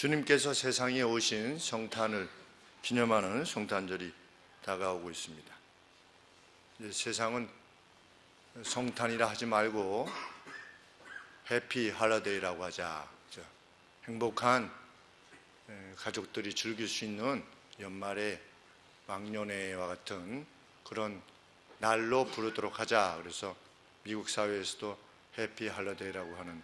주님께서 세상에 오신 성탄을 기념하는 성탄절이 다가오고 있습니다. 세상은 성탄이라 하지 말고 해피 할러데이라고 하자. 행복한 가족들이 즐길 수 있는 연말의 망년회와 같은 그런 날로 부르도록 하자. 그래서 미국 사회에서도 해피 할러데이라고 하는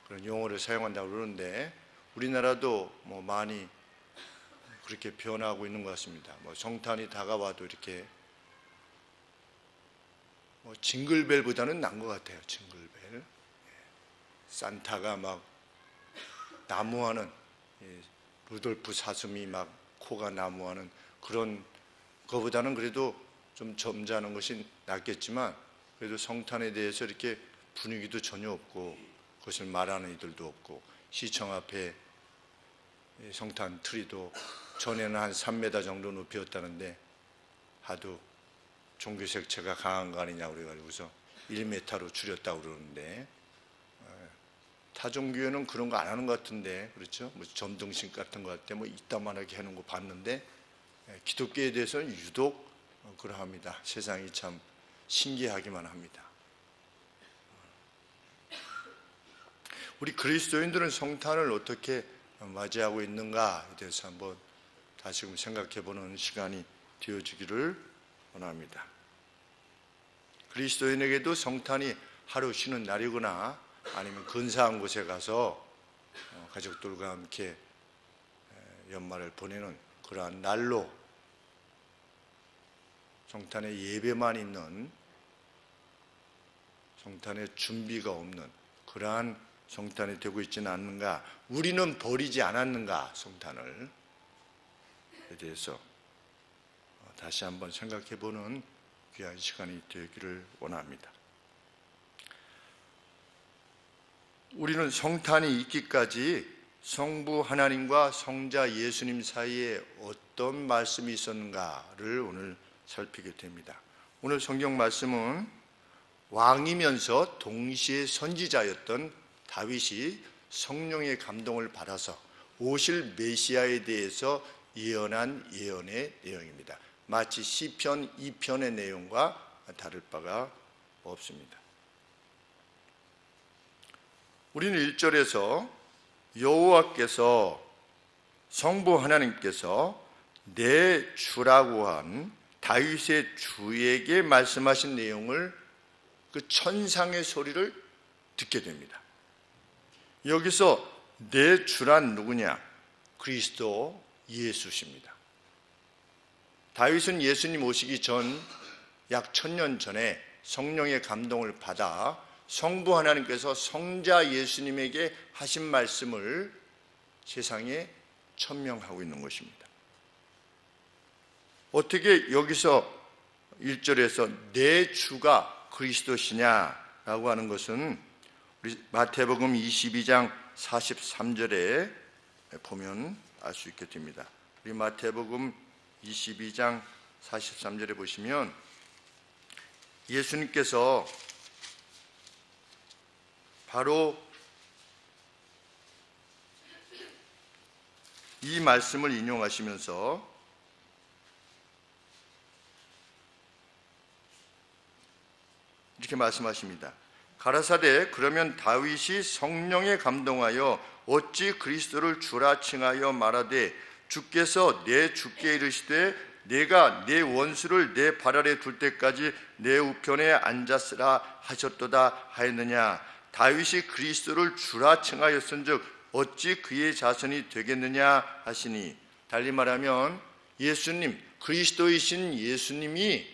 그런 용어를 사용한다고 그러는데, 우리나라도 많이 그렇게 변하고 있는 것 같습니다. 성탄이 다가와도 이렇게 징글벨보다는 나은 것 같아요. 징글벨. 산타가 막 나무하는, 루돌프 사슴이 막 코가 나무하는 그런 거보다는 그래도 좀 점잖은 것이 낫겠지만, 그래도 성탄에 대해서 이렇게 분위기도 전혀 없고 그것을 말하는 이들도 없고, 시청 앞에 성탄 트리도 전에는 한 3m 정도 높이였다는데 하도 종교 색채가 강한 거 아니냐고 그래가지고서 1m로 줄였다고 그러는데, 타종교회는 그런 거 안 하는 것 같은데, 그렇죠? 점등신 같은 거 할 때 이따만하게 해놓은 거 봤는데, 기독교에 대해서는 유독 그러합니다. 세상이 참 신기하기만 합니다. 우리 그리스도인들은 성탄을 어떻게 맞이하고 있는가에 대해서 한번 다시금 생각해보는 시간이 되어지기를 원합니다. 그리스도인에게도 성탄이 하루 쉬는 날이거나 아니면 근사한 곳에 가서 가족들과 함께 연말을 보내는 그러한 날로, 성탄의 예배만 있는, 성탄의 준비가 없는 그러한 성탄이 되고 있지는 않는가, 우리는 버리지 않았는가, 성탄을 에 대해서 다시 한번 생각해보는 귀한 시간이 되기를 원합니다. 우리는 성탄이 있기까지 성부 하나님과 성자 예수님 사이에 어떤 말씀이 있었는가를 오늘 살피게 됩니다. 오늘 성경 말씀은 왕이면서 동시에 선지자였던 다윗이 성령의 감동을 받아서 오실 메시아에 대해서 예언한 예언의 내용입니다. 마치 시편 2편의 내용과 다를 바가 없습니다. 우리는 1절에서 여호와께서, 성부 하나님께서 내 주라고 한 다윗의 주에게 말씀하신 내용을, 그 천상의 소리를 듣게 됩니다. 여기서 내 주란 누구냐? 그리스도 예수십니다. 다윗은 예수님 오시기 전 약 1000년 전에 성령의 감동을 받아 성부 하나님께서 성자 예수님에게 하신 말씀을 세상에 천명하고 있는 것입니다. 어떻게 여기서 1절에서 내 주가 그리스도시냐라고 하는 것은 우리 마태복음 22장 43절에 보면 알 수 있게 됩니다. 우리 마태복음 22장 43절에 보시면 예수님께서 바로 이 말씀을 인용하시면서 이렇게 말씀하십니다. 가라사대 그러면 다윗이 성령에 감동하여 어찌 그리스도를 주라 칭하여 말하되 주께서 내 주께 이르시되 내가 내 원수를 내 발 아래 둘 때까지 내 우편에 앉았으라 하셨도다 하였느냐. 다윗이 그리스도를 주라 칭하였은즉 어찌 그의 자손이 되겠느냐 하시니, 달리 말하면 예수님, 그리스도이신 예수님이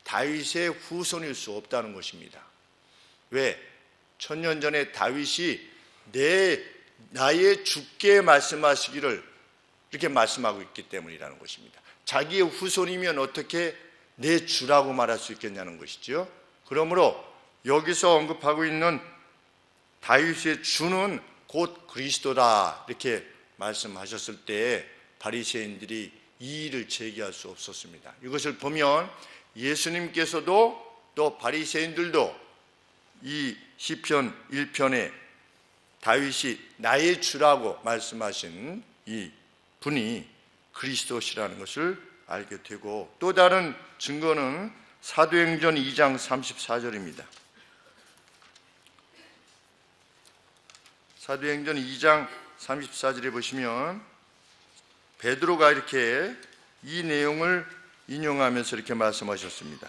다윗의 후손일 수 없다는 것입니다. 왜? 1000년 전에 다윗이 나의 주께 말씀하시기를 이렇게 말씀하고 있기 때문이라는 것입니다. 자기의 후손이면 어떻게 내 주라고 말할 수 있겠냐는 것이죠. 그러므로 여기서 언급하고 있는 다윗의 주는 곧 그리스도다 이렇게 말씀하셨을 때 바리새인들이 이의를 제기할 수 없었습니다. 이것을 보면 예수님께서도 또 바리새인들도 이 시편 1편에 다윗이 나의 주라고 말씀하신 이 분이 그리스도시라는 것을 알게 되고, 또 다른 증거는 사도행전 2장 34절입니다. 사도행전 2장 34절에 보시면 베드로가 이렇게 이 내용을 인용하면서 이렇게 말씀하셨습니다.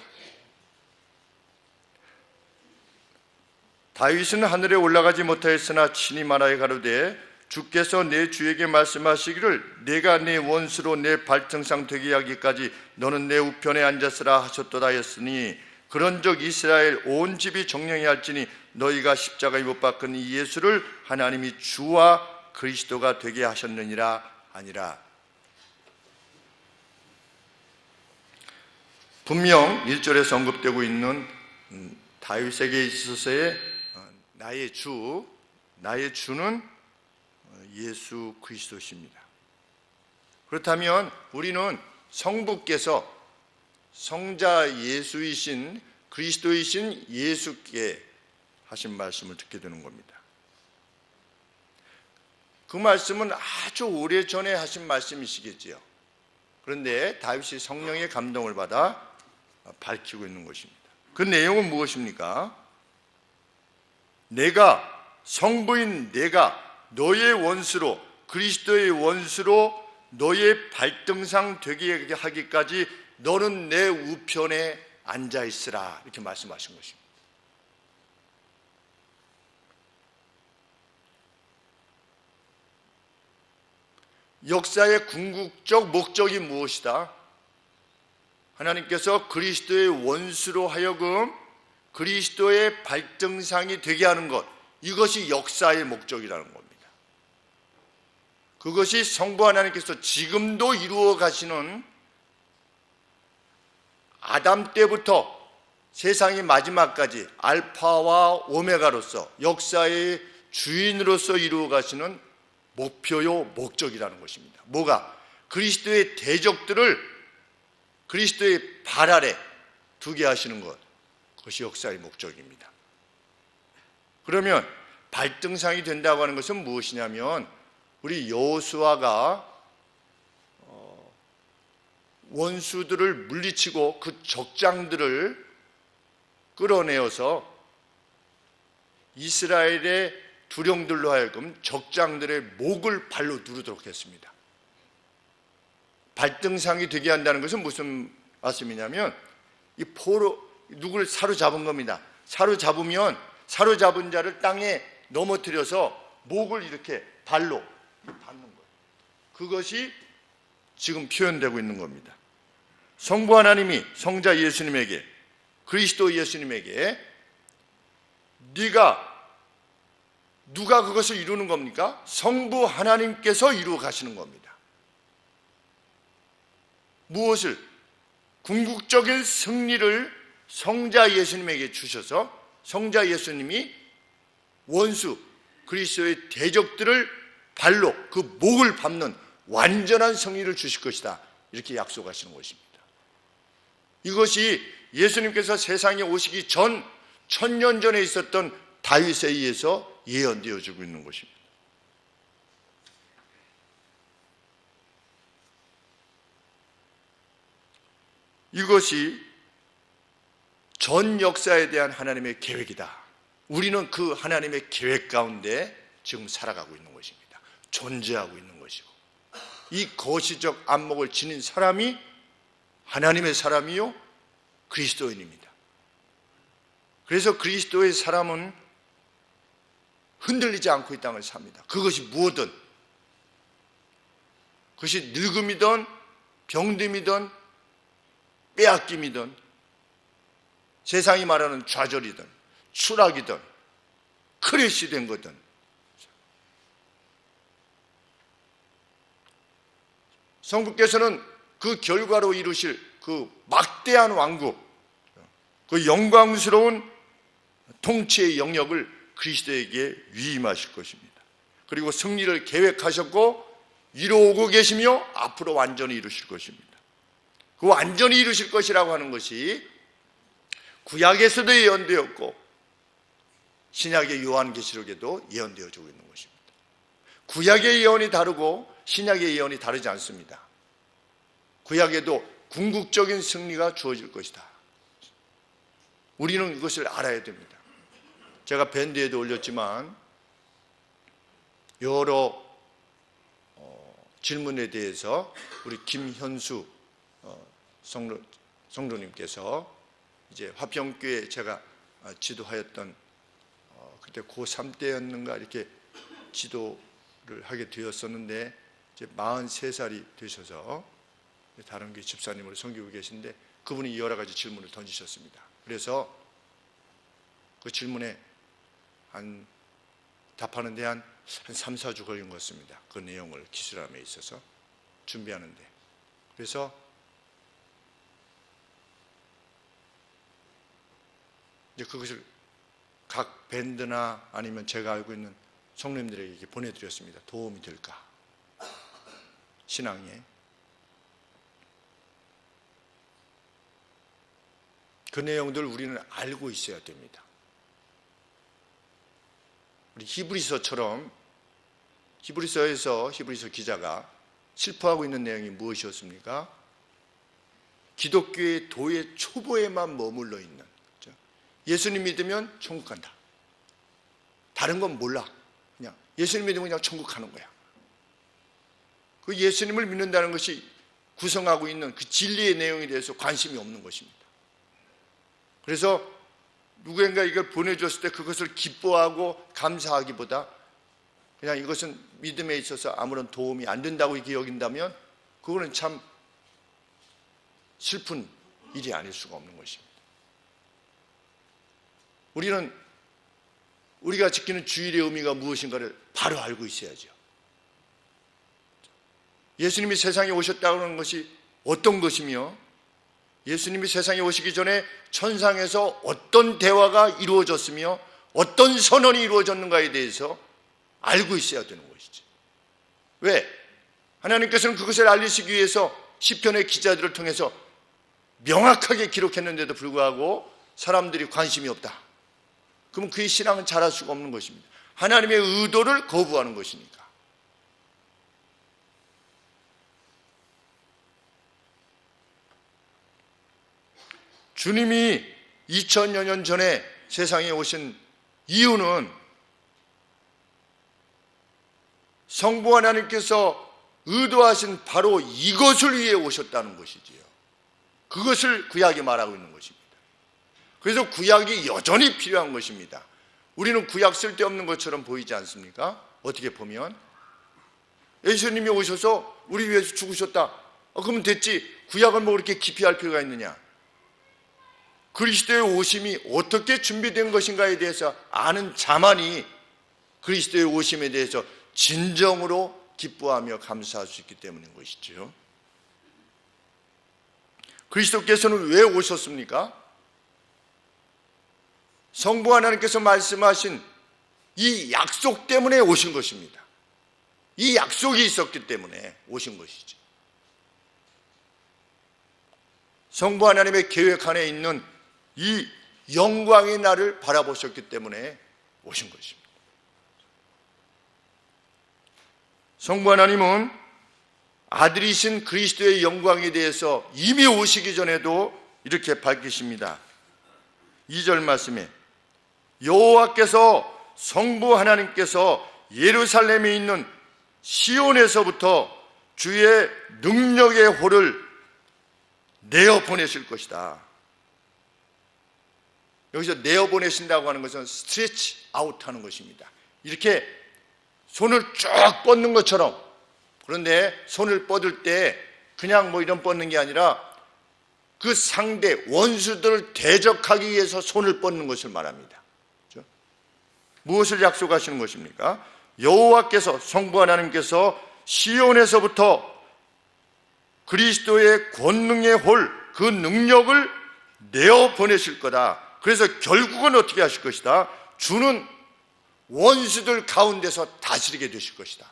다윗은 하늘에 올라가지 못하였으나 친히 말하여 가로되 주께서 내 주에게 말씀하시기를 내가 네 원수로 내 발등상 되게 하기까지 너는 내 우편에 앉았으라 하셨도다 하였으니 그런즉 이스라엘 온 집이 정령이 할지니 너희가 십자가에 못 박은 이 예수를 하나님이 주와 그리스도가 되게 하셨느니라 하니라. 분명 1절에서 언급되고 있는 다윗에게 있어서의 나의 주는 예수 그리스도십니다. 그렇다면 우리는 성부께서 성자 예수이신 그리스도이신 예수께 하신 말씀을 듣게 되는 겁니다. 그 말씀은 아주 오래전에 하신 말씀이시겠지요. 그런데 다윗이 성령의 감동을 받아 밝히고 있는 것입니다. 그 내용은 무엇입니까? 성부인 내가 너의 원수로, 그리스도의 원수로 너의 발등상 되게 하기까지 너는 내 우편에 앉아 있으라, 이렇게 말씀하신 것입니다. 역사의 궁극적 목적이 무엇이다? 하나님께서 그리스도의 원수로 하여금 그리스도의 발등상이 되게 하는 것, 이것이 역사의 목적이라는 겁니다. 그것이 성부 하나님께서 지금도 이루어 가시는 아담 때부터 세상의 마지막까지 알파와 오메가로서 역사의 주인으로서 이루어 가시는 목표요 목적이라는 것입니다. 뭐가? 그리스도의 대적들을 그리스도의 발 아래 두게 하시는 것, 그것이 역사의 목적입니다. 그러면 발등상이 된다고 하는 것은 무엇이냐면 우리 여호수아가 원수들을 물리치고 그 적장들을 끌어내어서 이스라엘의 두령들로 하여금 적장들의 목을 발로 누르도록 했습니다. 발등상이 되게 한다는 것은 무슨 말씀이냐면 이 포로 누구를 사로잡은 겁니다. 사로잡은 자를 땅에 넘어뜨려서 목을 이렇게 발로 받는 거예요. 그것이 지금 표현되고 있는 겁니다. 성부 하나님이 성자 예수님에게, 그리스도 예수님에게 누가 그것을 이루는 겁니까? 성부 하나님께서 이루어 가시는 겁니다. 무엇을? 궁극적인 승리를 성자 예수님에게 주셔서 성자 예수님이 원수 그리스도의 대적들을 발로 그 목을 밟는 완전한 승리를 주실 것이다, 이렇게 약속하시는 것입니다. 이것이 예수님께서 세상에 오시기 전 1000년 전에 있었던 다윗에 의해서 예언되어지고 있는 것입니다. 이것이 전 역사에 대한 하나님의 계획이다. 우리는 그 하나님의 계획 가운데 지금 살아가고 있는 것입니다. 존재하고 있는 것이고, 이 거시적 안목을 지닌 사람이 하나님의 사람이요 그리스도인입니다. 그래서 그리스도의 사람은 흔들리지 않고 이 땅을 삽니다. 그것이 무엇든, 그것이 늙음이든 병듦이든 빼앗김이든 세상이 말하는 좌절이든 추락이든 크래시 된 거든, 성부께서는 그 결과로 이루실 그 막대한 왕국, 그 영광스러운 통치의 영역을 그리스도에게 위임하실 것입니다. 그리고 승리를 계획하셨고 이루고 계시며 앞으로 완전히 이루실 것입니다. 그 완전히 이루실 것이라고 하는 것이 구약에서도 예언되었고 신약의 요한계시록에도 예언되어지고 있는 것입니다. 구약의 예언이 다르고 신약의 예언이 다르지 않습니다. 구약에도 궁극적인 승리가 주어질 것이다. 우리는 이것을 알아야 됩니다. 제가 밴드에도 올렸지만 여러 질문에 대해서 우리 김현수 성도님께서 이제 화평교회 제가 지도하였던 그때 고3 때였는가 이렇게 지도를 하게 되었었는데 이제 43살이 되셔서 다른 교회 집사님으로 섬기고 계신데 그분이 여러 가지 질문을 던지셨습니다. 그래서 그 질문에 답하는 데 한 3, 4주 걸린 것 같습니다. 그 내용을 기술함에 있어서 준비하는데. 그래서 이제 그것을 각 밴드나 아니면 제가 알고 있는 성도님들에게 보내드렸습니다. 도움이 될까? 신앙에. 그 내용들 우리는 알고 있어야 됩니다. 우리 히브리서처럼 히브리서에서 히브리서 기자가 슬퍼하고 있는 내용이 무엇이었습니까? 기독교의 도의 초보에만 머물러 있는, 그렇죠? 예수님 믿으면 천국 간다. 다른 건 몰라. 그냥 예수님 믿으면 그냥 천국 가는 거야. 그 예수님을 믿는다는 것이 구성하고 있는 그 진리의 내용에 대해서 관심이 없는 것입니다. 그래서 누구인가 이걸 보내줬을 때 그것을 기뻐하고 감사하기보다 그냥 이것은 믿음에 있어서 아무런 도움이 안 된다고 이렇게 여긴다면 그거는 참 슬픈 일이 아닐 수가 없는 것입니다. 우리는 우리가 지키는 주일의 의미가 무엇인가를 바로 알고 있어야죠. 예수님이 세상에 오셨다고 하는 것이 어떤 것이며 예수님이 세상에 오시기 전에 천상에서 어떤 대화가 이루어졌으며 어떤 선언이 이루어졌는가에 대해서 알고 있어야 되는 것이지. 왜? 하나님께서는 그것을 알리시기 위해서 시편의 기자들을 통해서 명확하게 기록했는데도 불구하고 사람들이 관심이 없다. 그러면 그의 신앙은 자랄 수가 없는 것입니다. 하나님의 의도를 거부하는 것이니까. 주님이 2000여 년 전에 세상에 오신 이유는 성부 하나님께서 의도하신 바로 이것을 위해 오셨다는 것이지요. 그것을 구약이 말하고 있는 것입니다. 그래서 구약이 여전히 필요한 것입니다. 우리는 구약 쓸데없는 것처럼 보이지 않습니까? 어떻게 보면 예수님이 오셔서 우리 위해서 죽으셨다. 그러면 됐지. 구약을 뭐 그렇게 깊이 할 필요가 있느냐? 그리스도의 오심이 어떻게 준비된 것인가에 대해서 아는 자만이 그리스도의 오심에 대해서 진정으로 기뻐하며 감사할 수 있기 때문인 것이죠. 그리스도께서는 왜 오셨습니까? 성부 하나님께서 말씀하신 이 약속 때문에 오신 것입니다. 이 약속이 있었기 때문에 오신 것이지. 성부 하나님의 계획 안에 있는 이 영광의 날을 바라보셨기 때문에 오신 것입니다. 성부 하나님은 아들이신 그리스도의 영광에 대해서 이미 오시기 전에도 이렇게 밝히십니다. 2절 말씀에 여호와께서 성부 하나님께서 예루살렘에 있는 시온에서부터 주의 능력의 호를 내어 보내실 것이다. 여기서 내어 보내신다고 하는 것은 스트레치 아웃 하는 것입니다. 이렇게 손을 쭉 뻗는 것처럼. 그런데 손을 뻗을 때 그냥 뭐 이런 뻗는 게 아니라 그 상대 원수들을 대적하기 위해서 손을 뻗는 것을 말합니다. 그렇죠? 무엇을 약속하시는 것입니까? 여호와께서 성부 하나님께서 시온에서부터 그리스도의 권능의 홀, 그 능력을 내어 보내실 거다. 그래서 결국은 어떻게 하실 것이다? 주는 원수들 가운데서 다스리게 되실 것이다.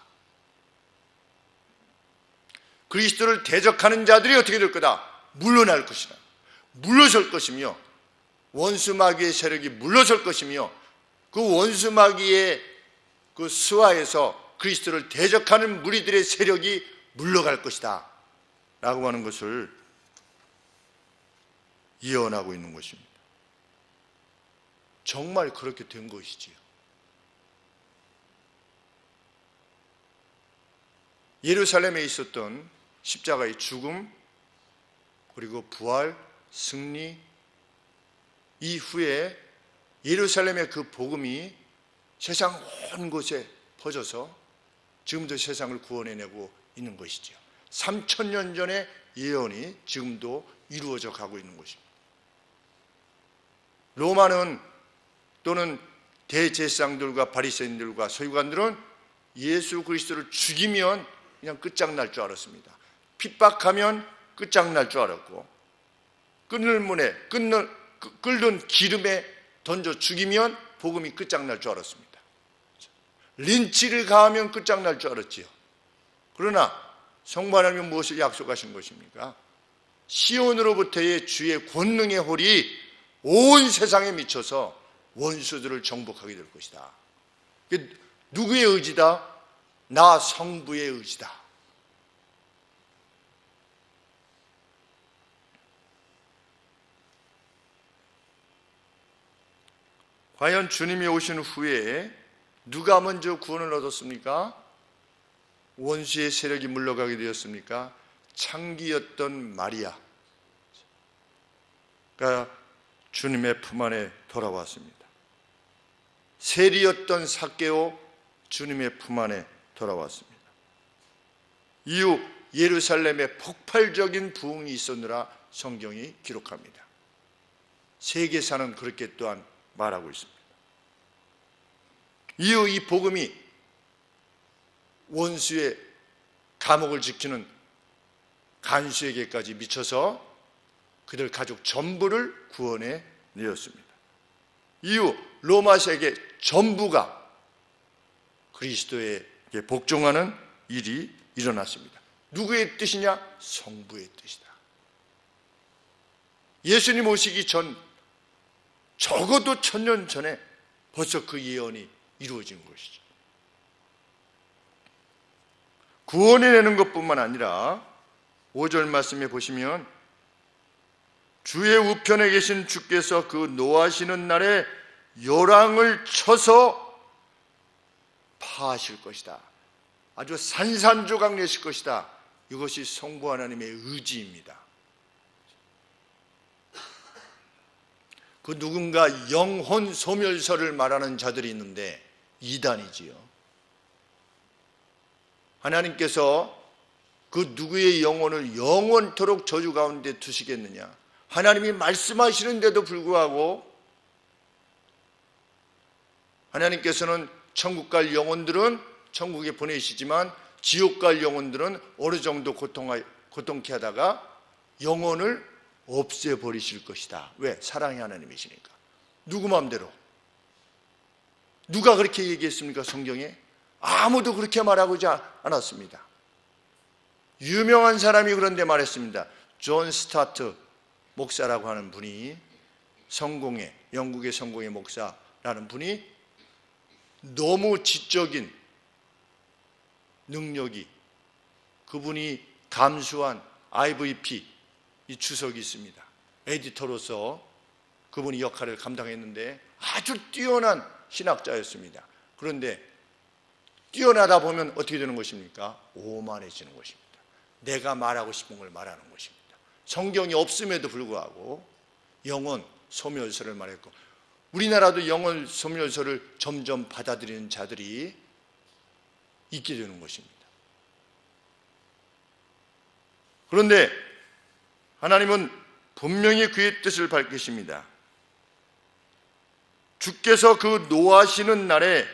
그리스도를 대적하는 자들이 어떻게 될 거다? 물러날 것이다. 물러설 것이며 원수 마귀의 세력이 물러설 것이며 그 원수 마귀의 그 수하에서 그리스도를 대적하는 무리들의 세력이 물러갈 것이다 라고 하는 것을 예언하고 있는 것입니다. 정말 그렇게 된 것이지요. 예루살렘에 있었던 십자가의 죽음, 그리고 부활, 승리 이후에 예루살렘의 그 복음이 세상 온 곳에 퍼져서 지금도 세상을 구원해내고 있는 것이죠. 3000년 전의 예언이 지금도 이루어져 가고 있는 것입니다. 로마는 또는 대제사장들과 바리새인들과 서기관들은 예수 그리스도를 죽이면 그냥 끝장날 줄 알았습니다. 핍박하면 끝장날 줄 알았고, 끓는 기름에 던져 죽이면 복음이 끝장날 줄 알았습니다. 린치를 가하면 끝장날 줄 알았지요. 그러나 성부 하나님은 무엇을 약속하신 것입니까? 시온으로부터의 주의 권능의 홀이 온 세상에 미쳐서 원수들을 정복하게 될 것이다. 누구의 의지다? 나 성부의 의지다. 과연 주님이 오신 후에 누가 먼저 구원을 얻었습니까? 원수의 세력이 물러가게 되었습니까? 창기였던 마리아가 주님의 품 안에 돌아왔습니다. 세리였던 삭개오 주님의 품 안에 돌아왔습니다. 이후 예루살렘에 폭발적인 부흥이 있었느라 성경이 기록합니다. 세계사는 그렇게 또한 말하고 있습니다. 이후 이 복음이 원수의 감옥을 지키는 간수에게까지 미쳐서 그들 가족 전부를 구원해 내었습니다. 이후 로마 세계 전부가 그리스도에게 복종하는 일이 일어났습니다. 누구의 뜻이냐? 성부의 뜻이다. 예수님 오시기 전 적어도 1000년 전에 벌써 그 예언이 이루어진 것이죠. 구원해내는 것뿐만 아니라 5절 말씀에 보시면 주의 우편에 계신 주께서 그 노하시는 날에 요랑을 쳐서 파하실 것이다. 아주 산산조각 내실 것이다. 이것이 성부 하나님의 의지입니다. 그 누군가 영혼 소멸설을 말하는 자들이 있는데 이단이지요. 하나님께서 그 누구의 영혼을 영원토록 저주 가운데 두시겠느냐? 하나님이 말씀하시는데도 불구하고 하나님께서는 천국 갈 영혼들은 천국에 보내시지만 지옥 갈 영혼들은 어느 정도 고통케 하다가 영혼을 없애버리실 것이다. 왜? 사랑의 하나님이시니까. 누구 마음대로? 누가 그렇게 얘기했습니까? 성경에? 아무도 그렇게 말하고지 않았습니다. 유명한 사람이 그런데 말했습니다. 존 스타트 목사라고 하는 분이 영국의 성공의 목사라는 분이 너무 지적인 능력이, 그분이 감수한 IVP 이 주석이 있습니다. 에디터로서 그분이 역할을 감당했는데 아주 뛰어난 신학자였습니다. 그런데 뛰어나다 보면 어떻게 되는 것입니까? 오만해지는 것입니다. 내가 말하고 싶은 걸 말하는 것입니다. 성경이 없음에도 불구하고 영혼 소멸설을 말했고, 우리나라도 영혼 소멸설을 점점 받아들이는 자들이 있게 되는 것입니다. 그런데 하나님은 분명히 그의 뜻을 밝히십니다. 주께서 그 노하시는 날에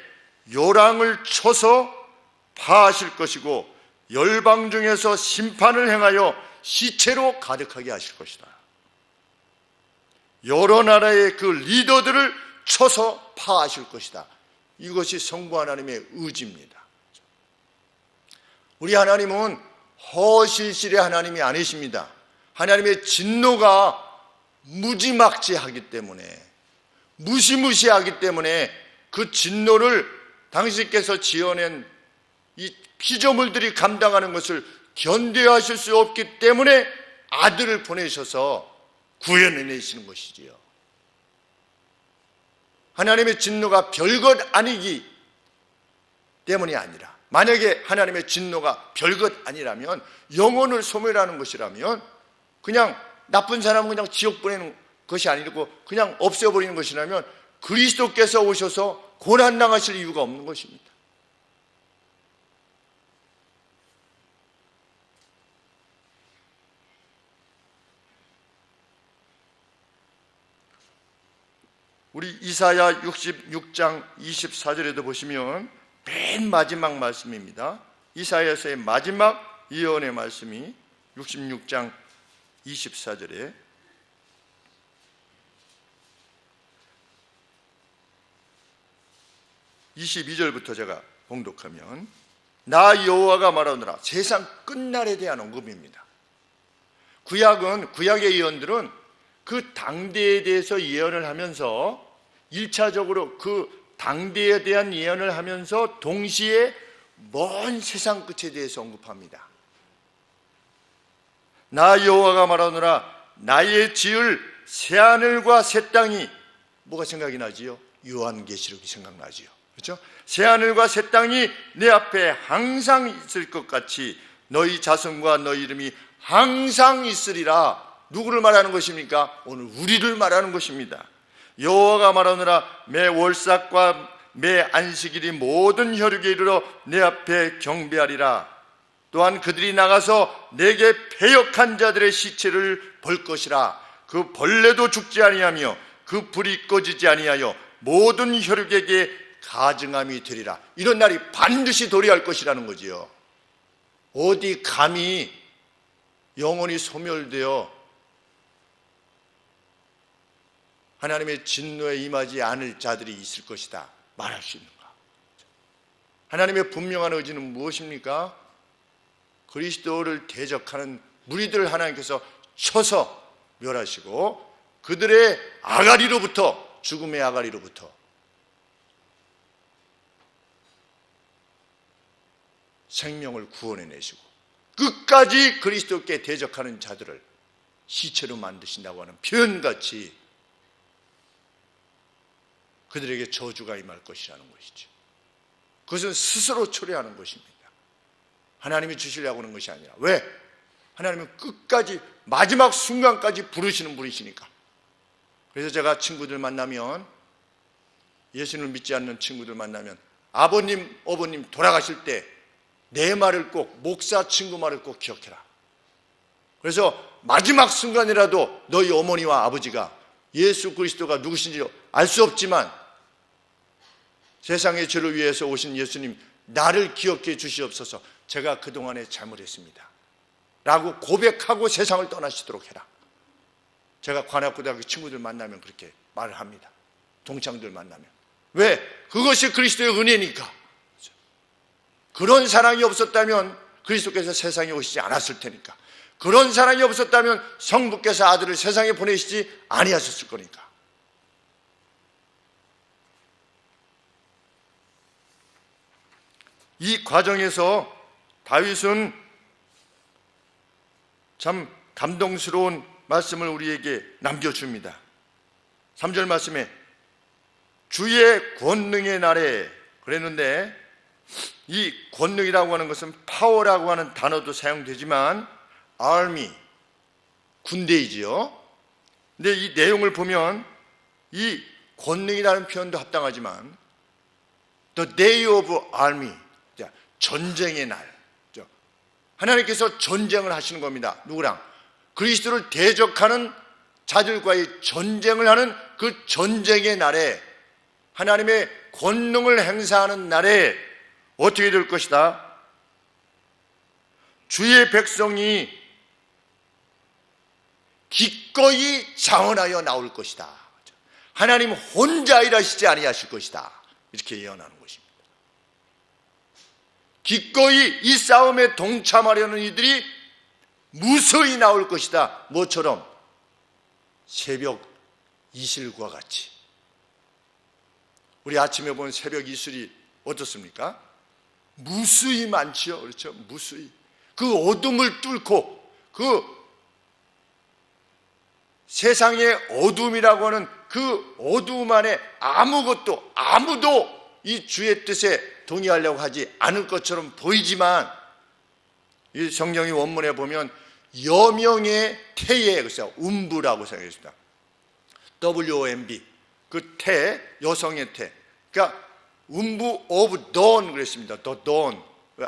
요랑을 쳐서 파하실 것이고 열방 중에서 심판을 행하여 시체로 가득하게 하실 것이다. 여러 나라의 그 리더들을 쳐서 파하실 것이다. 이것이 성부 하나님의 의지입니다. 우리 하나님은 허실실의 하나님이 아니십니다. 하나님의 진노가 무지막지하기 때문에, 무시무시하기 때문에 그 진노를 당신께서 지어낸 이 피조물들이 감당하는 것을 견뎌하실 수 없기 때문에 아들을 보내셔서 구현해내시는 것이지요. 하나님의 진노가 별것 아니기 때문이 아니라, 만약에 하나님의 진노가 별것 아니라면, 영혼을 소멸하는 것이라면, 그냥 나쁜 사람은 그냥 지옥 보내는 것이 아니고 그냥 없애버리는 것이라면 그리스도께서 오셔서 고난당하실 이유가 없는 것입니다. 우리 이사야 66장 24절에도 보시면 맨 마지막 말씀입니다. 이사야서의 마지막 예언의 말씀이 66장 24절에 22절부터 제가 봉독하면, 나 여호와가 말하노라. 세상 끝날에 대한 언급입니다. 구약의 예언들은 그 당대에 대해서 예언을 하면서 1차적으로 그 당대에 대한 예언을 하면서 동시에 먼 세상 끝에 대해서 언급합니다. 나 여호와가 말하노라. 나의 지을 새하늘과 새 땅이, 뭐가 생각이 나지요? 요한계시록이 생각나지요. 그렇죠? 새하늘과 새 땅이 내 앞에 항상 있을 것 같이 너희 자손과 너희 이름이 항상 있으리라. 누구를 말하는 것입니까? 오늘 우리를 말하는 것입니다. 여호와가 말하노라. 매 월삭과 매 안식일이 모든 혈육에 이르러 내 앞에 경배하리라. 또한 그들이 나가서 내게 패역한 자들의 시체를 볼 것이라. 그 벌레도 죽지 아니하며 그 불이 꺼지지 아니하여 모든 혈육에게 가증함이 되리라. 이런 날이 반드시 도래할 것이라는 거지요. 어디 감히 영혼이 소멸되어 하나님의 진노에 임하지 않을 자들이 있을 것이다 말할 수 있는가? 하나님의 분명한 의지는 무엇입니까? 그리스도를 대적하는 무리들을 하나님께서 쳐서 멸하시고 그들의 아가리로부터, 죽음의 아가리로부터 생명을 구원해내시고 끝까지 그리스도께 대적하는 자들을 시체로 만드신다고 하는 표현같이 그들에게 저주가 임할 것이라는 것이죠. 그것은 스스로 초래하는 것입니다. 하나님이 주시려고 하는 것이 아니라. 왜? 하나님은 끝까지 마지막 순간까지 부르시는 분이시니까. 그래서 제가 친구들 만나면, 예수님을 믿지 않는 친구들 만나면 아버님, 어머님 돌아가실 때 내 말을 꼭, 목사 친구 말을 꼭 기억해라. 그래서 마지막 순간이라도 너희 어머니와 아버지가 예수 그리스도가 누구신지 알 수 없지만 세상의 죄를 위해서 오신 예수님, 나를 기억해 주시옵소서. 제가 그동안에 잘못했습니다 라고 고백하고 세상을 떠나시도록 해라. 제가 관악고등학교 친구들 만나면 그렇게 말을 합니다. 동창들 만나면. 왜? 그것이 그리스도의 은혜니까. 그런 사랑이 없었다면 그리스도께서 세상에 오시지 않았을 테니까. 그런 사랑이 없었다면 성부께서 아들을 세상에 보내시지 아니하셨을 거니까. 이 과정에서 다윗은 참 감동스러운 말씀을 우리에게 남겨줍니다. 3절 말씀에 주의 권능의 날에 그랬는데, 이 권능이라고 하는 것은 파워라고 하는 단어도 사용되지만 army, 군대이지요. 근데 이 내용을 보면 이 권능이라는 표현도 합당하지만 the day of army, 전쟁의 날, 하나님께서 전쟁을 하시는 겁니다. 누구랑? 그리스도를 대적하는 자들과의 전쟁을 하는 그 전쟁의 날에, 하나님의 권능을 행사하는 날에 어떻게 될 것이다? 주의 백성이 기꺼이 자원하여 나올 것이다. 하나님 혼자 일하시지 아니하실 것이다. 이렇게 예언하는 것입니다. 기꺼이 이 싸움에 동참하려는 이들이 무수히 나올 것이다. 뭐처럼? 새벽 이슬과 같이. 우리 아침에 본 새벽 이슬이 어떻습니까? 무수히 많지요. 그렇죠? 무수히. 그 어둠을 뚫고 그 세상의 어둠이라고 하는 그 어두움 안에 아무도 이 주의 뜻에 동의하려고 하지 않을 것처럼 보이지만, 이 성경의 원문에 보면 여명의 태에, 그래서 음부라고 생각했습니다. WOMB, 그 태, 여성의 태. 그러니까 음부 of dawn 그랬습니다. The dawn.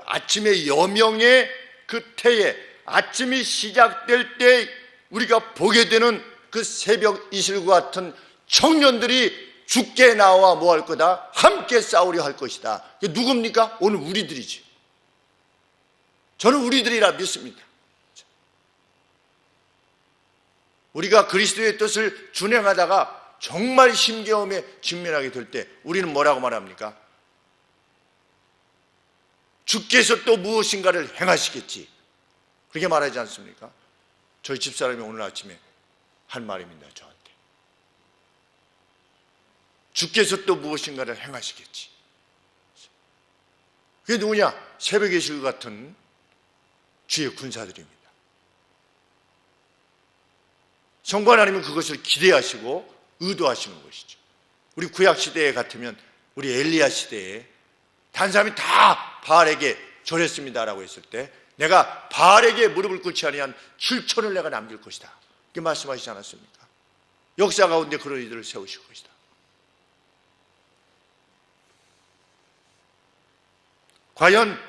아침의 여명의 그 태에, 아침이 시작될 때 우리가 보게 되는 그 새벽 이슬과 같은 청년들이 죽게 나와 뭐 할 거다? 함께 싸우려 할 것이다. 누굽니까? 오늘 우리들이지. 저는 우리들이라 믿습니다. 우리가 그리스도의 뜻을 준행하다가 정말 힘겨움에 직면하게 될 때 우리는 뭐라고 말합니까? 주께서 또 무엇인가를 행하시겠지, 그렇게 말하지 않습니까? 저희 집사람이 오늘 아침에 한 말입니다. 저한테 주께서 또 무엇인가를 행하시겠지. 그게 누구냐? 새벽의 실 같은 주의 군사들입니다. 성부 하나님은 그것을 기대하시고 의도하시는 것이죠. 우리 구약시대에 같으면, 우리 엘리야 시대에 단 사람이 다 바알에게 절했습니다라고 했을 때, 내가 바알에게 무릎을 꿇지 아니한 7천을 내가 남길 것이다, 이렇게 말씀하시지 않았습니까? 역사 가운데 그런 이들을 세우실 것이다. 과연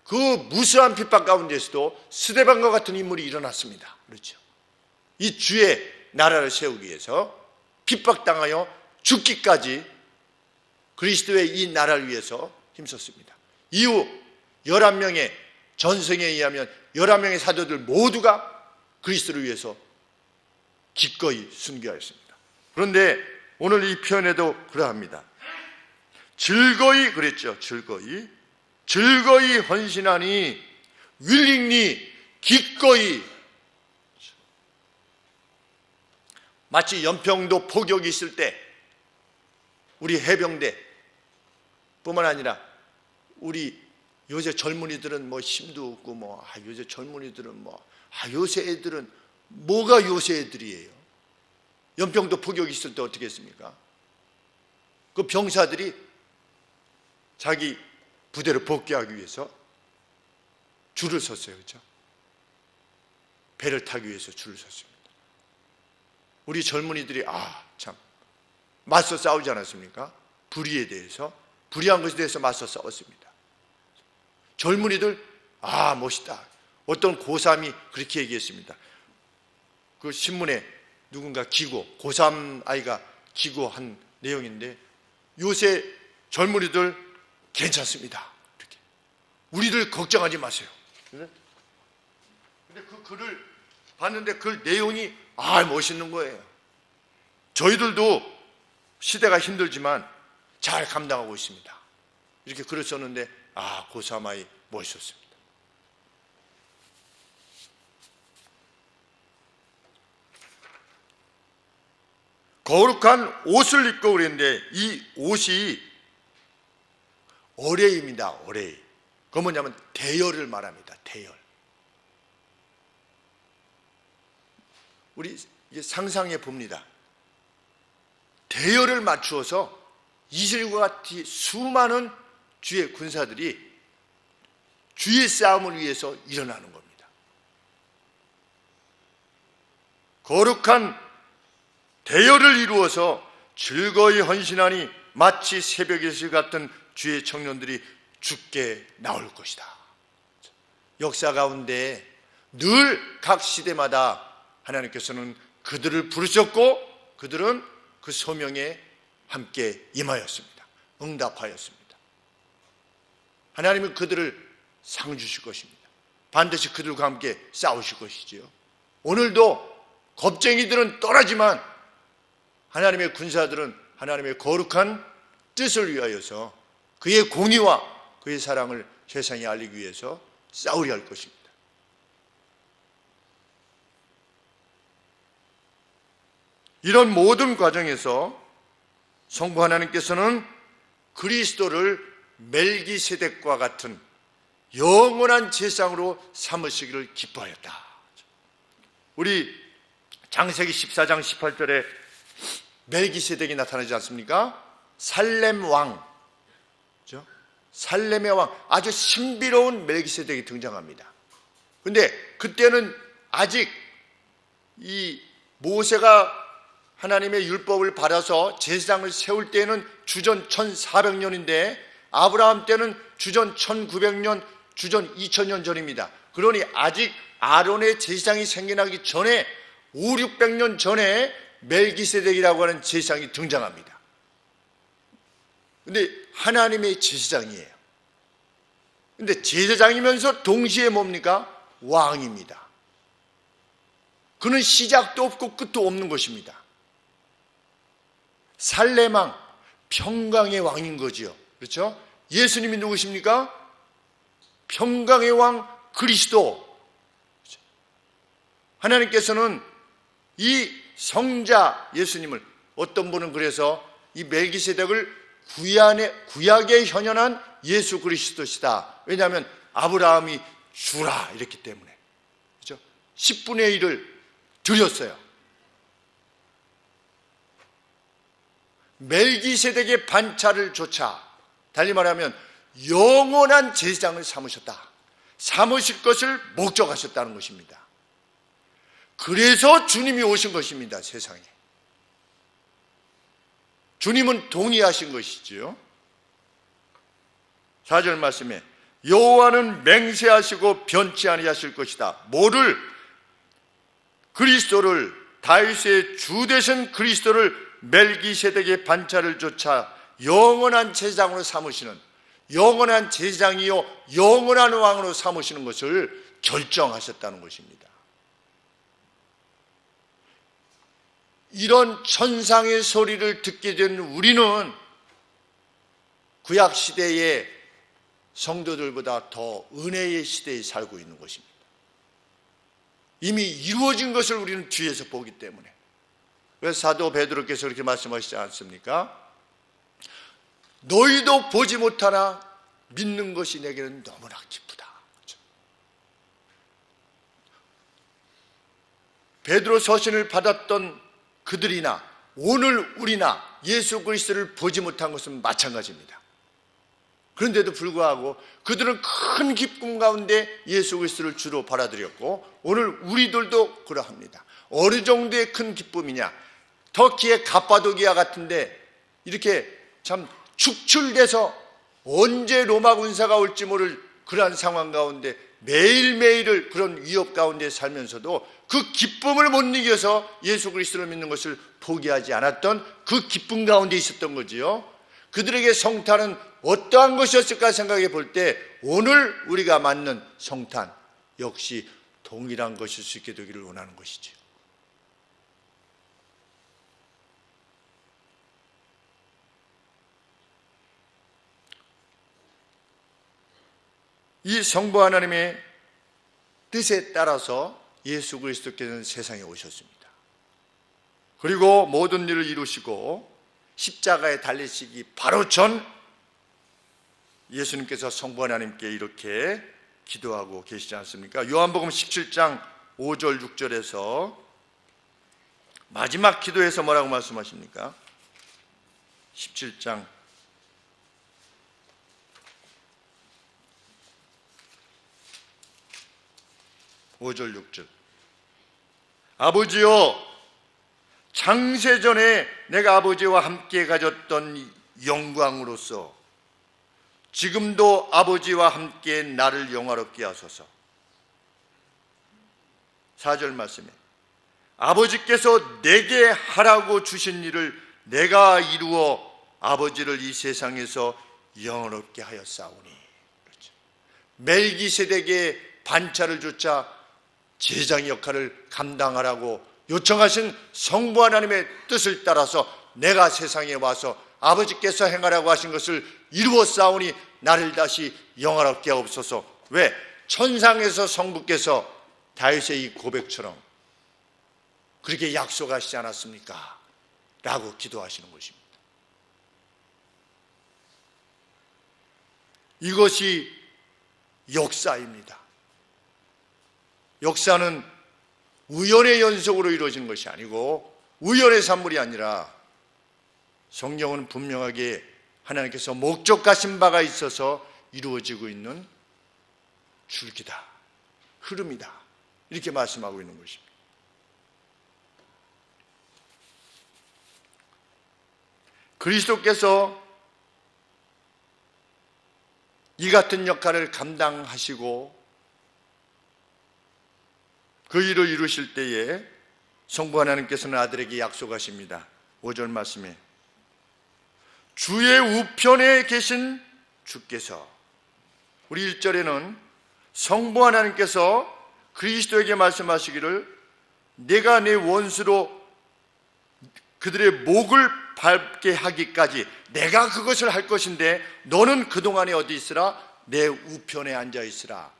그 무수한 핍박 가운데서도 스데반과 같은 인물이 일어났습니다. 그렇죠? 이 주의 나라를 세우기 위해서 핍박당하여 죽기까지 그리스도의 이 나라를 위해서 힘썼습니다. 이후 11명의 전승에 의하면 11명의 사도들 모두가 그리스도를 위해서 기꺼이 순교하였습니다. 그런데 오늘 이 표현에도 그러합니다. 즐거이 그랬죠. 즐거이 헌신하니, willingly, 기꺼이. 마치 연평도 포격이 있을 때 우리 해병대 뿐만 아니라 우리 요새 젊은이들은 뭐 힘도 없고 요새 젊은이들은 요새 애들은 뭐가 요새 애들이에요? 연평도 포격이 있을 때 어떻게 했습니까? 그 병사들이 자기 부대를 복귀하기 위해서 줄을 섰어요. 그렇죠? 배를 타기 위해서 줄을 섰습니다. 우리 젊은이들이 참 맞서 싸우지 않았습니까? 불의에 대해서, 불의한 것에 대해서 맞서 싸웠습니다. 젊은이들 멋있다. 어떤 고3이 그렇게 얘기했습니다. 그 신문에 누군가 고3 아이가 기고한 내용인데, 요새 젊은이들 괜찮습니다. 이렇게. 우리들 걱정하지 마세요. 근데 그 글을 봤는데 그 내용이 멋있는 거예요. 저희들도 시대가 힘들지만 잘 감당하고 있습니다. 이렇게 글을 썼는데 고3 아이 멋있었습니다. 거룩한 옷을 입고 그랬는데 이 옷이 어레입니다. 어레. 그건 뭐냐면 대열을 말합니다. 대열. 우리 상상해 봅니다. 대열을 맞추어서 이슬과 같이 수많은 주의 군사들이 주의 싸움을 위해서 일어나는 겁니다. 거룩한 대열을 이루어서 즐거이 헌신하니 마치 새벽의 실 같은 주의 청년들이 죽게 나올 것이다. 역사 가운데 늘 각 시대마다 하나님께서는 그들을 부르셨고 그들은 그 소명에 함께 임하였습니다. 응답하였습니다. 하나님은 그들을 상 주실 것입니다. 반드시 그들과 함께 싸우실 것이지요. 오늘도 겁쟁이들은 떠나지만 하나님의 군사들은 하나님의 거룩한 뜻을 위하여서 그의 공의와 그의 사랑을 세상에 알리기 위해서 싸우려 할 것입니다. 이런 모든 과정에서 성부 하나님께서는 그리스도를 멜기세덱과 같은 영원한 제사장으로 삼으시기를 기뻐하였다. 우리 창세기 14장 18절에 멜기세덱이 나타나지 않습니까? 살렘 왕, 그렇죠? 살렘의 왕, 아주 신비로운 멜기세덱이 등장합니다. 그런데 그때는 아직 이 모세가 하나님의 율법을 받아서 제사장을 세울 때는 주전 1400년인데 아브라함 때는 주전 1900년, 주전 2000년 전입니다. 그러니 아직 아론의 제사장이 생겨나기 전에 5, 600년 전에 멜기세덱이라고 하는 제사장이 등장합니다. 근데 하나님의 제사장이에요. 근데 제사장이면서 동시에 뭡니까? 왕입니다. 그는 시작도 없고 끝도 없는 것입니다. 살렘 왕, 평강의 왕인 거지요. 그렇죠? 예수님이 누구십니까? 평강의 왕 그리스도. 하나님께서는 이 성자 예수님을, 어떤 분은 그래서 이 멜기세덱을 구약에 현현한 예수 그리스도시다. 왜냐하면 아브라함이 주라 이랬기 때문에. 그렇죠? 10분의 1을 드렸어요. 멜기세덱의 반차를 조차, 달리 말하면 영원한 제사장을 삼으셨다. 삼으실 것을 목적하셨다는 것입니다. 그래서 주님이 오신 것입니다. 세상에. 주님은 동의하신 것이지요. 4절 말씀에 여호와는 맹세하시고 변치 아니하실 것이다. 뭐를? 그리스도를, 다윗의 주 되신 그리스도를 멜기세덱의 반차를 조차 영원한 제사장으로 삼으시는, 영원한 제사장이요 영원한 왕으로 삼으시는 것을 결정하셨다는 것입니다. 이런 천상의 소리를 듣게 된 우리는 구약 시대의 성도들보다 더 은혜의 시대에 살고 있는 것입니다. 이미 이루어진 것을 우리는 뒤에서 보기 때문에. 그래서 사도 베드로께서 그렇게 말씀하시지 않습니까? 너희도 보지 못하나 믿는 것이 내게는 너무나 기쁘다. 그렇죠? 베드로 서신을 받았던 그들이나 오늘 우리나 예수 그리스도를 보지 못한 것은 마찬가지입니다. 그런데도 불구하고 그들은 큰 기쁨 가운데 예수 그리스도를 주로 받아들였고, 오늘 우리들도 그러합니다. 어느 정도의 큰 기쁨이냐? 터키의 갑바도기아 같은데 이렇게 참 축출돼서 언제 로마 군사가 올지 모를 그러한 상황 가운데 매일매일을 그런 위협 가운데 살면서도 그 기쁨을 못 이겨서 예수 그리스도를 믿는 것을 포기하지 않았던 그 기쁨 가운데 있었던 거지요. 그들에게 성탄은 어떠한 것이었을까 생각해 볼 때 오늘 우리가 맞는 성탄 역시 동일한 것일 수 있게 되기를 원하는 것이죠. 이 성부 하나님의 뜻에 따라서 예수 그리스도께서는 세상에 오셨습니다. 그리고 모든 일을 이루시고 십자가에 달리시기 바로 전 예수님께서 성부 하나님께 이렇게 기도하고 계시지 않습니까? 요한복음 17장 5절 6절에서 마지막 기도에서 뭐라고 말씀하십니까? 17장 5절 6절 아버지여, 창세전에 내가 아버지와 함께 가졌던 영광으로서 지금도 아버지와 함께 나를 영화롭게 하소서. 4절 말씀에 아버지께서 내게 하라고 주신 일을 내가 이루어 아버지를 이 세상에서 영화롭게 하였사오니. 그렇죠. 멜기세덱의 반차를 조차 제사장 역할을 감당하라고 요청하신 성부 하나님의 뜻을 따라서 내가 세상에 와서 아버지께서 행하라고 하신 것을 이루었사오니 나를 다시 영화롭게 하옵소서. 왜? 천상에서 성부께서 다윗의 이 고백처럼 그렇게 약속하시지 않았습니까? 라고 기도하시는 것입니다. 이것이 역사입니다. 역사는 우연의 연속으로 이루어지는 것이 아니고 우연의 산물이 아니라 성경은 분명하게 하나님께서 목적하신 바가 있어서 이루어지고 있는 줄기다, 흐름이다, 이렇게 말씀하고 있는 것입니다. 그리스도께서 이 같은 역할을 감당하시고 그 일을 이루실 때에 성부 하나님께서는 아들에게 약속하십니다. 5절 말씀에 주의 우편에 계신 주께서, 우리 1절에는 성부 하나님께서 그리스도에게 말씀하시기를 내가 내 원수로 그들의 목을 밟게 하기까지 내가 그것을 할 것인데 너는 그동안에 어디 있으라? 내 우편에 앉아 있으라.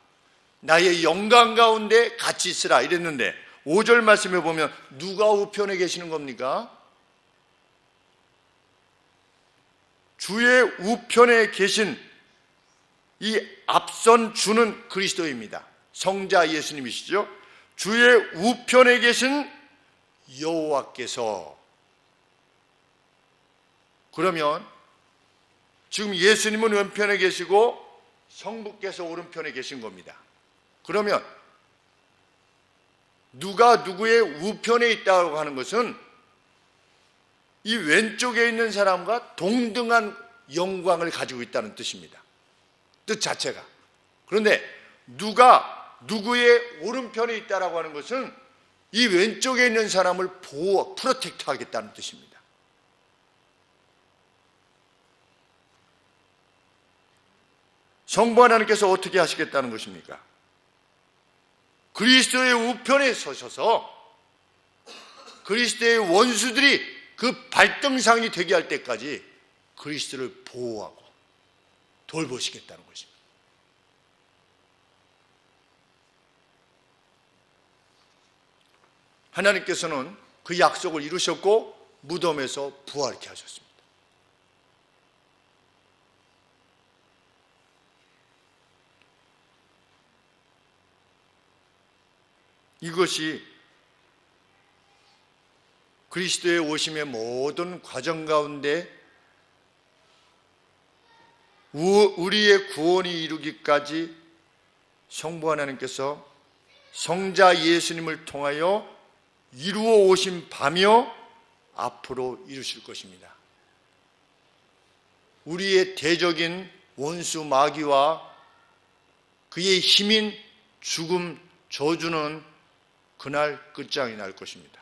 나의 영광 가운데 같이 있으라 이랬는데 5절 말씀에 보면 누가 우편에 계시는 겁니까? 주의 우편에 계신 이 앞선 주는 그리스도입니다. 성자 예수님이시죠. 주의 우편에 계신 여호와께서, 그러면 지금 예수님은 왼편에 계시고 성부께서 오른편에 계신 겁니다. 그러면 누가 누구의 우편에 있다고 하는 것은 이 왼쪽에 있는 사람과 동등한 영광을 가지고 있다는 뜻입니다. 뜻 자체가. 그런데 누가 누구의 오른편에 있다라고 하는 것은 이 왼쪽에 있는 사람을 프로텍트 하겠다는 뜻입니다. 성부 하나님께서 어떻게 하시겠다는 것입니까? 그리스도의 우편에 서셔서 그리스도의 원수들이 그 발등상이 되게 할 때까지 그리스도를 보호하고 돌보시겠다는 것입니다. 하나님께서는 그 약속을 이루셨고 무덤에서 부활케 하셨습니다. 이것이 그리스도의 오심의 모든 과정 가운데 우리의 구원이 이루기까지 성부 하나님께서 성자 예수님을 통하여 이루어 오신 바며 앞으로 이루실 것입니다. 우리의 대적인 원수 마귀와 그의 힘인 죽음, 저주는 그날 끝장이 날 것입니다.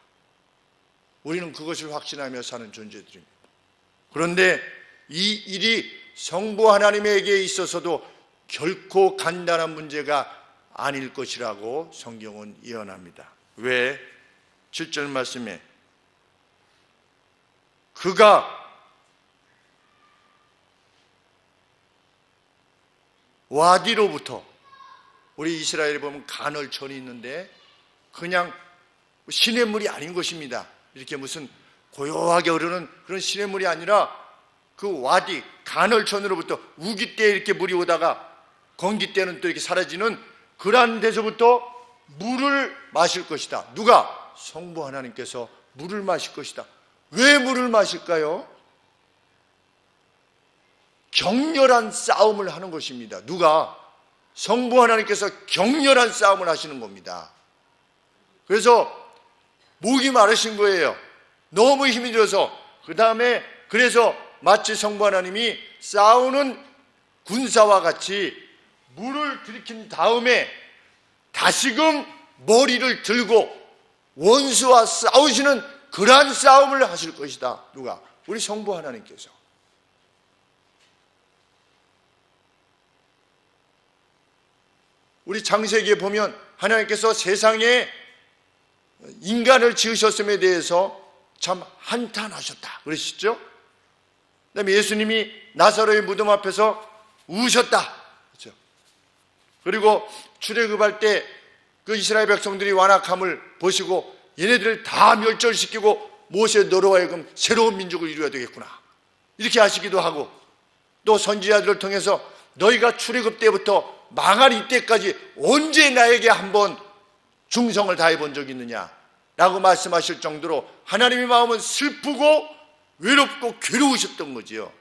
우리는 그것을 확신하며 사는 존재들입니다. 그런데 이 일이 성부 하나님에게 있어서도 결코 간단한 문제가 아닐 것이라고 성경은 예언합니다. 왜? 7절 말씀에 그가 와디로부터, 우리 이스라엘에 보면 간헐천이 있는데 그냥 시냇물이 아닌 것입니다. 이렇게 무슨 고요하게 흐르는 그런 시냇물이 아니라 그 와디, 간헐천으로부터 우기 때 이렇게 물이 오다가 건기 때는 또 이렇게 사라지는 그러한 데서부터 물을 마실 것이다. 누가? 성부 하나님께서 물을 마실 것이다. 왜 물을 마실까요? 격렬한 싸움을 하는 것입니다. 누가? 성부 하나님께서 격렬한 싸움을 하시는 겁니다. 그래서 목이 마르신 거예요. 너무 힘이 들어서. 그 다음에 그래서 마치 성부 하나님이 싸우는 군사와 같이 물을 들이킨 다음에 다시금 머리를 들고 원수와 싸우시는 그러한 싸움을 하실 것이다. 누가? 우리 성부 하나님께서. 우리 창세기에 보면 하나님께서 세상에 인간을 지으셨음에 대해서 참 한탄하셨다 그러시죠? 그다음에 예수님이 나사로의 무덤 앞에서 우셨다, 그렇죠? 그리고 출애굽할 때 그 이스라엘 백성들이 완악함을 보시고 얘네들을 다 멸절시키고 모세 너로 하여금 새로운 민족을 이루어야 되겠구나 이렇게 하시기도 하고, 또 선지자들을 통해서 너희가 출애굽 때부터 망할 이때까지 언제 나에게 한번 중성을 다해 본 적이 있느냐 라고 말씀하실 정도로 하나님의 마음은 슬프고 외롭고 괴로우셨던 거지요.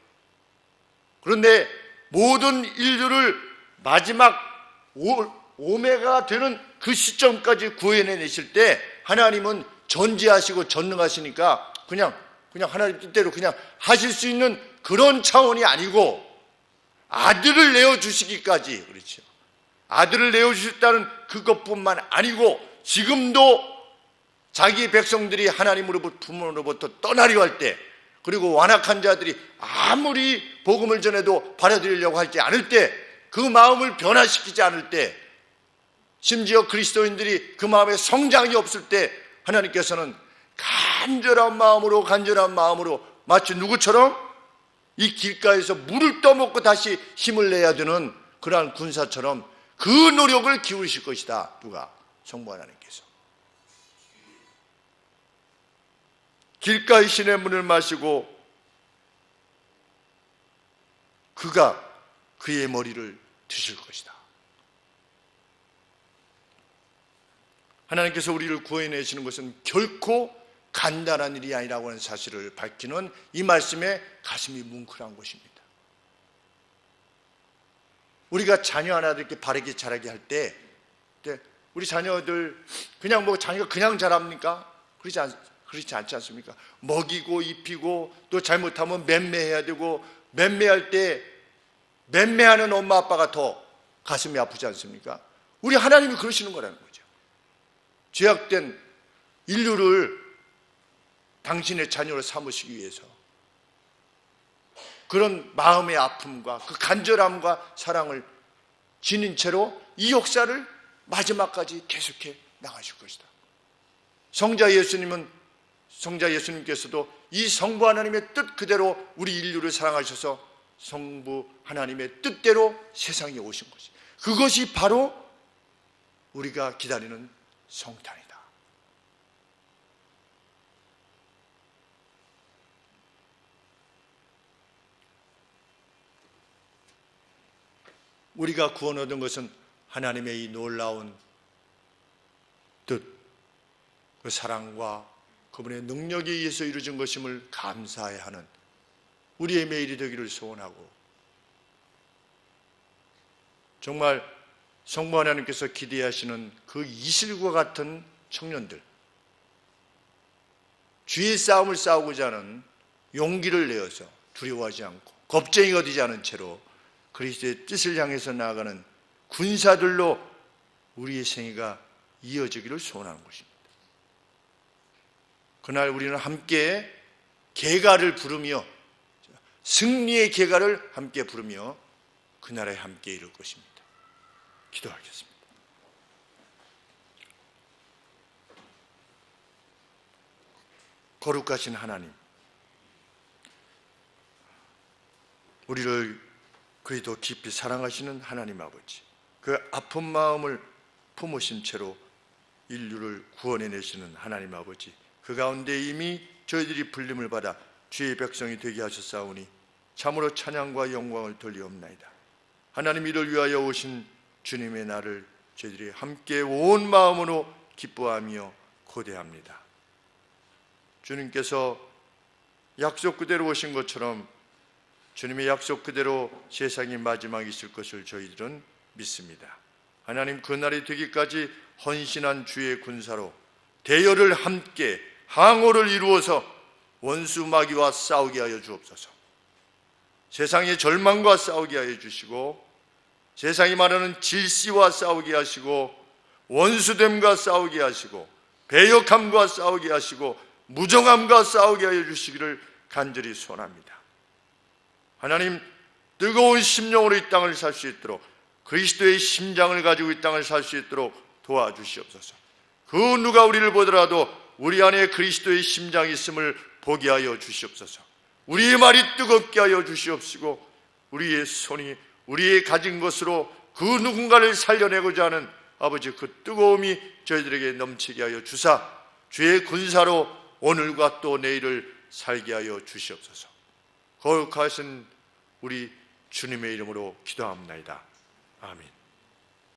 그런데 모든 인류를 마지막 오메가가 되는 그 시점까지 구해내실 때 하나님은 전지하시고 전능하시니까 그냥 하나님 뜻대로 그냥 하실 수 있는 그런 차원이 아니고 아들을 내어주시기까지, 그렇죠. 아들을 내어주셨다는 그것뿐만 아니고 지금도 자기 백성들이 하나님으로부터 부모로부터 떠나려 할 때, 그리고 완악한 자들이 아무리 복음을 전해도 받아들이려고 하지 않을 때, 그 마음을 변화시키지 않을 때, 심지어 그리스도인들이 그 마음에 성장이 없을 때 하나님께서는 간절한 마음으로 마치 누구처럼 이 길가에서 물을 떠먹고 다시 힘을 내야 되는 그러한 군사처럼 그 노력을 기울이실 것이다. 누가? 성부 하나님께서. 길가의 시냇물을 마시고 그가 그의 머리를 드실 것이다. 하나님께서 우리를 구해내시는 것은 결코 간단한 일이 아니라고 하는 사실을 밝히는 이 말씀에 가슴이 뭉클한 것입니다. 우리가 자녀 하나들 이렇게 바르게 자라게 할 때 우리 자녀들 그냥 자녀가 그냥 자랍니까? 그렇지 않지 않습니까? 먹이고 입히고 또 잘못하면 맴매해야 되고, 맴매할 때 맴매하는 엄마 아빠가 더 가슴이 아프지 않습니까? 우리 하나님이 그러시는 거라는 거죠. 죄악된 인류를 당신의 자녀로 삼으시기 위해서 그런 마음의 아픔과 그 간절함과 사랑을 지닌 채로 이 역사를 마지막까지 계속해 나가실 것이다. 성자 예수님께서도 이 성부 하나님의 뜻 그대로 우리 인류를 사랑하셔서 성부 하나님의 뜻대로 세상에 오신 것이, 그것이 바로 우리가 기다리는 성탄이다. 우리가 구원 얻은 것은 하나님의 이 놀라운 뜻, 그 사랑과 그분의 능력에 의해서 이루어진 것임을 감사해야 하는 우리의 매일이 되기를 소원하고, 정말 성부 하나님께서 기대하시는 그 이슬과 같은 청년들, 주의 싸움을 싸우고자 하는 용기를 내어서 두려워하지 않고 겁쟁이가 되지 않은 채로 그리스도의 뜻을 향해서 나아가는 군사들로 우리의 생애가 이어지기를 소원하는 것입니다. 그날 우리는 함께 개가를 부르며, 승리의 개가를 함께 부르며 그날에 함께 이룰 것입니다. 기도하겠습니다. 거룩하신 하나님, 우리를 그리도 깊이 사랑하시는 하나님 아버지, 그 아픈 마음을 품으신 채로 인류를 구원해내시는 하나님 아버지, 그 가운데 이미 저희들이 불림을 받아 주의 백성이 되게 하셨사오니 참으로 찬양과 영광을 돌리옵나이다. 하나님, 이를 위하여 오신 주님의 날을 저희들이 함께 온 마음으로 기뻐하며 고대합니다. 주님께서 약속 그대로 오신 것처럼 주님의 약속 그대로 세상의 마지막이 있을 것을 저희들은 믿습니다. 하나님, 그날이 되기까지 헌신한 주의 군사로 대열을 함께 항호를 이루어서 원수 마귀와 싸우게 하여 주옵소서. 세상의 절망과 싸우게 하여 주시고, 세상이 말하는 질시와 싸우게 하시고, 원수됨과 싸우게 하시고, 배역함과 싸우게 하시고, 무정함과 싸우게 하여 주시기를 간절히 소원합니다. 하나님, 뜨거운 심령으로 이 땅을 살 수 있도록, 그리스도의 심장을 가지고 이 땅을 살 수 있도록 도와주시옵소서. 그 누가 우리를 보더라도 우리 안에 그리스도의 심장이 있음을 보게 하여 주시옵소서. 우리의 말이 뜨겁게 하여 주시옵시고, 우리의 손이 우리의 가진 것으로 그 누군가를 살려내고자 하는 아버지 그 뜨거움이 저희들에게 넘치게 하여 주사, 주의 군사로 오늘과 또 내일을 살게 하여 주시옵소서. 거룩하신 우리 주님의 이름으로 기도합나이다. 아멘.